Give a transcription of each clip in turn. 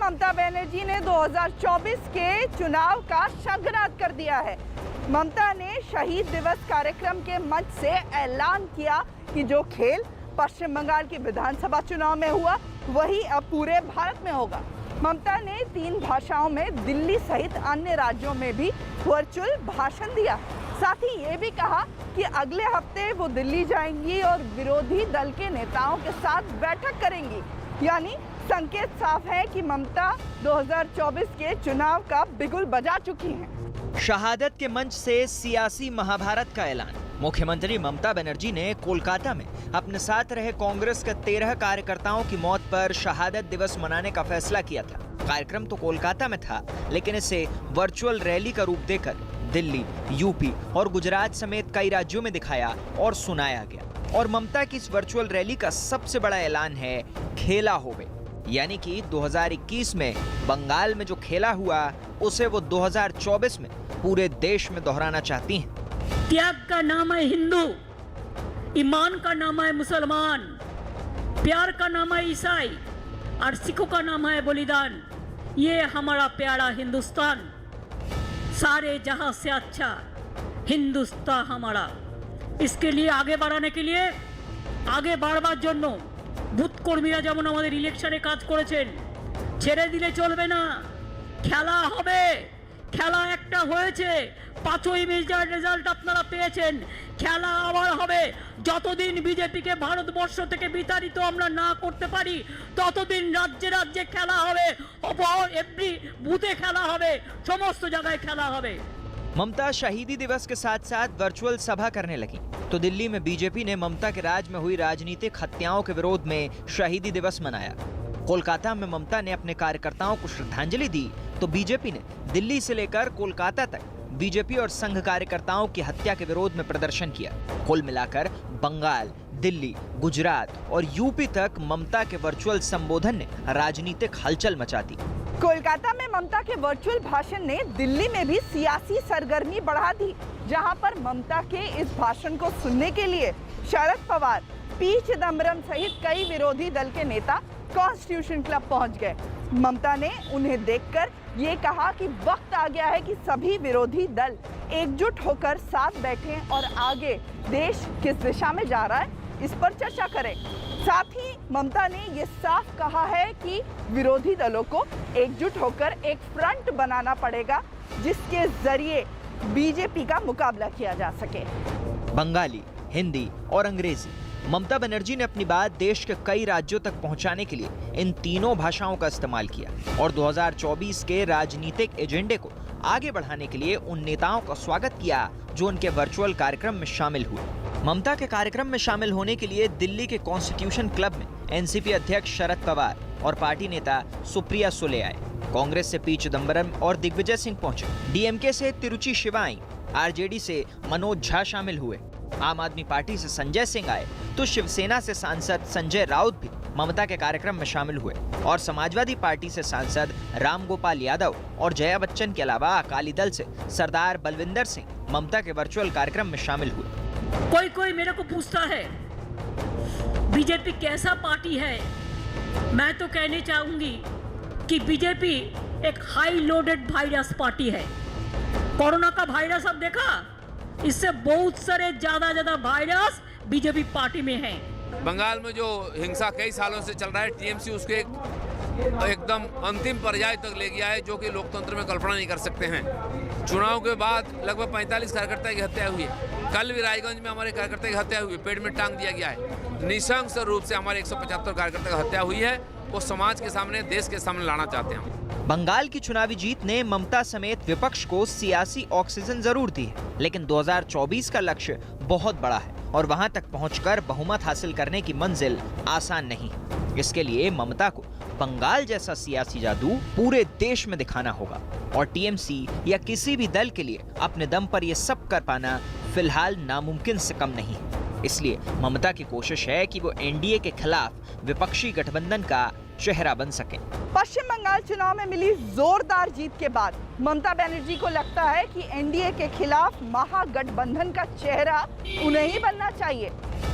ममता बनर्जी ने 2024 के चुनाव का शंखनाद कर दिया है। ममता ने शहीद दिवस कार्यक्रम के मंच से ऐलान किया कि जो खेल पश्चिम बंगाल की विधानसभा चुनाव में हुआ वही अब पूरे भारत में होगा। ममता ने 3 भाषाओं में दिल्ली सहित अन्य राज्यों में भी वर्चुअल भाषण दिया। साथ ही ये भी कहा कि अगले हफ्ते वो दिल्ली जाएंगी और विरोधी दल के नेताओं के साथ बैठक करेंगी। यानी संकेत साफ है कि ममता 2024 के चुनाव का बिगुल बजा चुकी हैं। शहादत के मंच से सियासी महाभारत का ऐलान। मुख्यमंत्री ममता बनर्जी ने कोलकाता में अपने साथ रहे कांग्रेस के 13 कार्यकर्ताओं की मौत पर शहादत दिवस मनाने का फैसला किया था। कार्यक्रम तो कोलकाता में था, लेकिन इसे वर्चुअल रैली का रूप देकर दिल्ली, यूपी और गुजरात समेत कई राज्यों में दिखाया और सुनाया गया। और ममता की इस वर्चुअल रैली का सबसे बड़ा ऐलान है खेला होवे, यानी कि 2021 में बंगाल में जो खेला हुआ उसे वो 2024 में पूरे देश में दोहराना चाहती हैं। त्याग का नाम है हिंदू, ईमान का नाम है मुसलमान, प्यार का नाम है ईसाई और सिखों का नाम है बलिदान। ये हमारा प्यारा हिंदुस्तान, सारे जहां से अच्छा हिंदुस्तान हमारा। इसके लिए आगे बढ़ाने के लिए आगे বাড়বার জন্য বুথ কর্মীরা যেমন আমাদের ইলেকশনে কাজ করেছেন, ছেড়ে দিলে চলবে না। খেলা হবে, খেলা একটা হয়েছে, 5ই মের রেজাল্ট আপনারা পেয়েছেন। খেলা আবার হবে। যতদিন বিজেপিকে ভারতবর্ষ থেকে বিতাড়িত আমরা না করতে পারি ততদিন রাজ্যে রাজ্যে খেলা হবে, এভরি বুথে খেলা হবে, সমস্ত জায়গায় খেলা হবে। ममता शहीदी दिवस के साथ साथ वर्चुअल सभा करने लगी तो दिल्ली में बीजेपी ने ममता के राज में हुई राजनीतिक हत्याओं के विरोध में शहीदी दिवस मनाया। कोलकाता में ममता ने अपने कार्यकर्ताओं को श्रद्धांजलि दी तो बीजेपी ने दिल्ली से लेकर कोलकाता तक बीजेपी और संघ कार्यकर्ताओं की हत्या के विरोध में प्रदर्शन किया। कुल मिलाकर बंगाल, दिल्ली, गुजरात और यूपी तक ममता के वर्चुअल संबोधन ने राजनीतिक हलचल मचा दी। कोलकाता में ममता के वर्चुअल भाषण ने दिल्ली में भी सियासी सरगर्मी बढ़ा दी, जहां पर ममता के इस भाषण को सुनने के लिए शरद पवार, पी चिदम्बरम सहित कई विरोधी दल के नेता कॉन्स्टिट्यूशन क्लब पहुंच गए। ममता ने उन्हें देखकर ये कहा कि वक्त आ गया है कि सभी विरोधी दल एकजुट होकर साथ बैठें और आगे देश किस दिशा में जा रहा है इस पर चर्चा करें। साथ ही ममता ने ये साफ कहा है कि विरोधी दलों को एकजुट होकर एक फ्रंट बनाना पड़ेगा जिसके जरिए बीजेपी का मुकाबला किया जा सके। बंगाली, हिंदी और अंग्रेजी, ममता बनर्जी ने अपनी बात देश के कई राज्यों तक पहुंचाने के लिए इन तीनों भाषाओं का इस्तेमाल किया और 2024 के राजनीतिक एजेंडे को आगे बढ़ाने के लिए उन नेताओं का स्वागत किया जो उनके वर्चुअल कार्यक्रम में शामिल हुए। ममता के कार्यक्रम में शामिल होने के लिए दिल्ली के कॉन्स्टिट्यूशन क्लब में एनसीपी अध्यक्ष शरद पवार और पार्टी नेता सुप्रिया सुले आए। कांग्रेस से पी चिदम्बरम और दिग्विजय सिंह पहुंचे। डीएमके से तिरुचि शिवाई, आरजेडी से मनोज झा शामिल हुए। आम आदमी पार्टी से संजय सिंह आए तो शिवसेना से सांसद संजय राउत भी ममता के कार्यक्रम में शामिल हुए और समाजवादी पार्टी से सांसद रामगोपाल यादव और जया बच्चन के अलावा अकाली दल से सरदार बलविंदर सिंह ममता के वर्चुअल कार्यक्रम में शामिल हुए। कोई मेरे को पूछता है बीजेपी कैसा पार्टी है। मैं तो कहने चाहूंगी कि बीजेपी एक हाई लोडेड वायरस पार्टी है। कोरोना का वायरस अब देखा, इससे बहुत सारे ज्यादा वायरस बीजेपी पार्टी में है। बंगाल में जो हिंसा कई सालों से चल रहा है, टीएमसी उसके एकदम अंतिम पर्याय तक ले गया है जो कि लोकतंत्र में कल्पना नहीं कर सकते हैं। चुनाव के बाद लगभग 45 कार्यकर्ता की हत्या हुई है। कल भी रायगंज में हमारे कार्यकर्ता की हत्या हुई, पेड़ में टांग दिया गया है। निशंस रूप से हमारे 175 कार्यकर्ता की हत्या हुई है। वो समाज के सामने, देश के सामने लाना चाहते हैं। बंगाल की चुनावी जीत ने ममता समेत विपक्ष को सियासी ऑक्सीजन जरूर दी है, लेकिन 2024 का लक्ष्य बहुत बड़ा है और वहां तक पहुंचकर बहुमत हासिल करने की मंजिल आसान नहीं है। इसके लिए ममता को बंगाल जैसा सियासी जादू पूरे देश में दिखाना होगा और टीएमसी या किसी भी दल के लिए अपने दम पर यह सब कर पाना फिलहाल नामुमकिन से कम नहीं है। इसलिए ममता की कोशिश है कि वो एनडीए के खिलाफ विपक्षी गठबंधन का चेहरा बन सके। पश्चिम बंगाल चुनाव में मिली जोरदार जीत के बाद ममता बनर्जी को लगता है कि एनडीए के खिलाफ महागठबंधन का चेहरा उन्हें ही बनना चाहिए।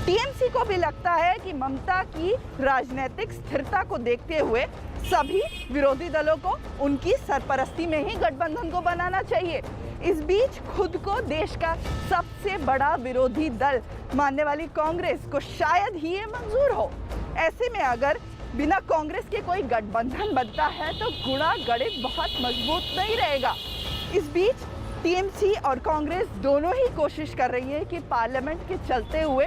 टीएमसी को भी लगता है कि ममता की राजनीतिक स्थिरता को देखते हुए सभी विरोधी दलों को उनकी सरपरस्ती में ही गठबंधन को बनाना चाहिए। इस बीच खुद को देश का सबसे बड़ा विरोधी दल मानने वाली कांग्रेस को शायद ही ये मंजूर हो। ऐसे में अगर बिना कांग्रेस के कोई गठबंधन बनता है तो गुणा गणित बहुत मजबूत नहीं रहेगा। इस बीच टीएमसी और कांग्रेस दोनों ही कोशिश कर रही है कि पार्लियामेंट के चलते हुए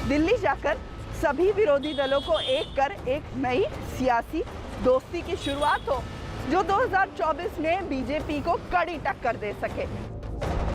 दिल्ली जाकर सभी विरोधी दलों को एक कर एक नई सियासी दोस्ती की शुरुआत हो, जो 2024 में बीजेपी को कड़ी टक्कर दे सके।